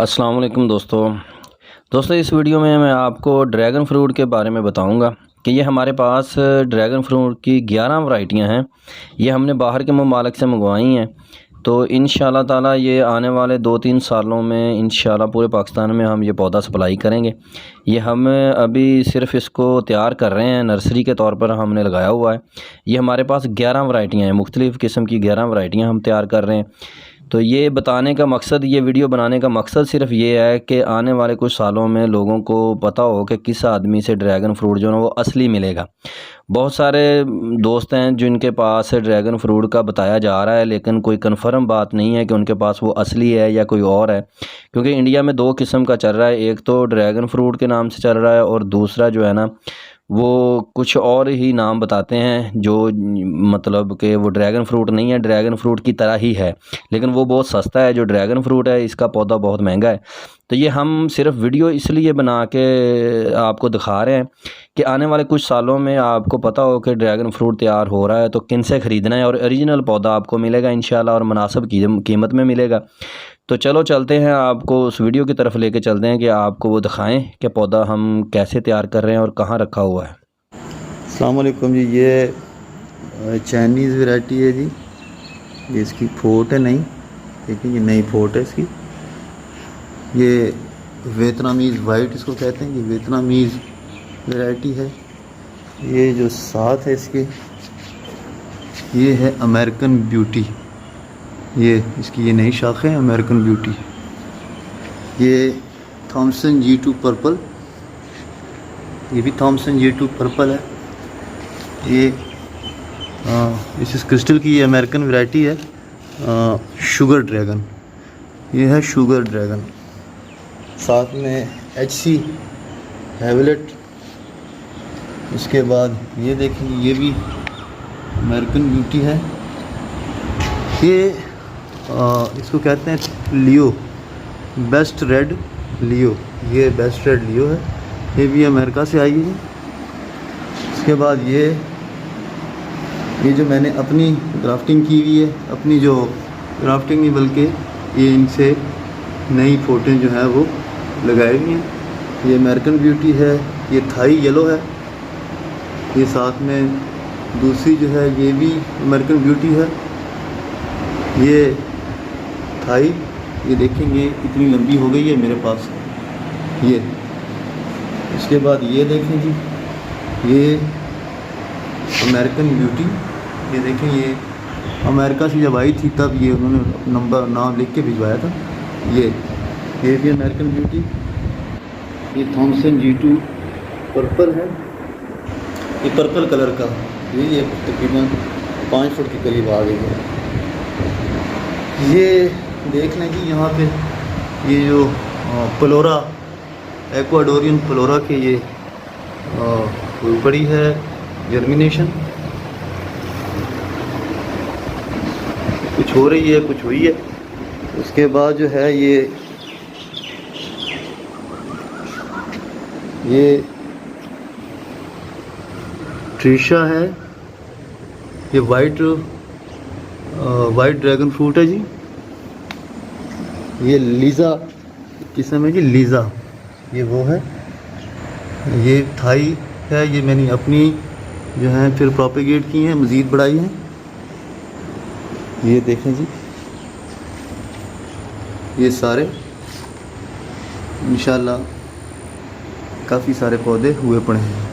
अस्सलाम वालेकुम दोस्तों इस वीडियो में मैं आपको ड्रैगन फ्रूट के बारे में बताऊंगा कि ये हमारे पास ड्रैगन फ्रूट की 11 वैरायटियां हैं। ये हमने बाहर के ममालिक से मंगवाई हैं। तो इंशाल्लाह ताला ये आने वाले 2-3 सालों में इंशाल्लाह पूरे पाकिस्तान में हम ये पौधा सप्लाई करेंगे। ये हम अभी सिर्फ़ इसको तैयार कर रहे हैं, नर्सरी के तौर पर हमने लगाया हुआ है। ये हमारे पास 11 वैरायटियां हैं, मुख्तलिफ़ किस्म की 11 वैरायटियां हम तैयार कर रहे हैं। तो ये बताने का मकसद, ये वीडियो बनाने का मकसद सिर्फ़ ये है कि आने वाले कुछ सालों में लोगों को पता हो कि किस आदमी से ड्रैगन फ्रूट जो है वो असली मिलेगा। बहुत सारे दोस्त हैं जिनके पास ड्रैगन फ्रूट का बताया जा रहा है, लेकिन कोई कन्फर्म बात नहीं है कि उनके पास वो असली है या कोई और है। क्योंकि इंडिया में 2 किस्म का चल रहा है, एक तो ड्रैगन फ्रूट के नाम से चल रहा है और दूसरा जो है ना वो कुछ और ही नाम बताते हैं, जो मतलब कि वो ड्रैगन फ्रूट नहीं है, ड्रैगन फ्रूट की तरह ही है, लेकिन वो बहुत सस्ता है। जो ड्रैगन फ्रूट है इसका पौधा बहुत महंगा है। तो ये हम सिर्फ वीडियो इसलिए बना के आपको दिखा रहे हैं कि आने वाले कुछ सालों में आपको पता हो कि ड्रैगन फ्रूट तैयार हो रहा है तो किन से ख़रीदना है, और ओरिजिनल पौधा आपको मिलेगा इंशाल्लाह, और मुनासिब कीमत में मिलेगा। तो चलो चलते हैं, आपको उस वीडियो की तरफ लेके चलते हैं कि आपको वो दिखाएं कि पौधा हम कैसे तैयार कर रहे हैं और कहाँ रखा हुआ है। अस्सलाम वालेकुम जी। ये चाइनीज़ वैरायटी है जी। ये इसकी फोट है नहीं, देखिए ये नई फोट है इसकी। ये वियतनामीज़ वाइट इसको कहते हैं, ये वियतनामीज़ वैरायटी है। ये जो साथ है इसके, ये है अमेरिकन ब्यूटी। ये इसकी ये नई शाख है अमेरिकन ब्यूटी। ये थॉमसन G2 पर्पल, ये भी थॉमसन G2 पर्पल है। ये इस क्रिस्टल की ये अमेरिकन वैरायटी है, शुगर ड्रैगन। ये है शुगर ड्रैगन। साथ में HC हैवलेट। इसके बाद ये देखेंगे, ये भी अमेरिकन ब्यूटी है। ये इसको कहते हैं लियो, बेस्ट रेड लियो। ये बेस्ट रेड लियो है, ये भी अमेरिका से आई है। इसके बाद ये जो मैंने अपनी ग्राफ्टिंग की हुई है, अपनी जो ग्राफ्टिंग नहीं बल्कि ये इनसे नई फोटें जो है वो लगाई हुई हैं। ये अमेरिकन ब्यूटी है, ये थाई येलो है। ये साथ में दूसरी जो है ये भी अमेरिकन ब्यूटी है, ये थाई। ये देखेंगे इतनी लंबी हो गई है मेरे पास ये। इसके बाद ये देखें जी, ये अमेरिकन ब्यूटी। ये देखें, ये अमेरिका से जब आई थी तब ये उन्होंने नंबर नाम लिख के भिजवाया था। ये भी अमेरिकन ब्यूटी। ये थॉमसन G2 पर्पल है, ये पर्पल कलर का। ये तकरीबन 5 फुट के करीब आ गई है। ये देख लें कि यहाँ पे ये जो प्लोरा, एक्वाडोरियन प्लोरा के ये बड़ी है जर्मिनेशन। कुछ हो रही है, कुछ हुई है। उसके बाद जो है ये ट्रीशा है। ये वाइट ड्रैगन फ्रूट है जी। ये लीज़ा किस्म है जी, लीज़ा। ये वो है, ये थाई है। ये मैंने अपनी जो है फिर प्रोपेगेट की है, मज़ीद बढ़ाई है। ये देखें जी, ये सारे इंशाल्लाह काफ़ी सारे पौधे हुए पड़े हैं।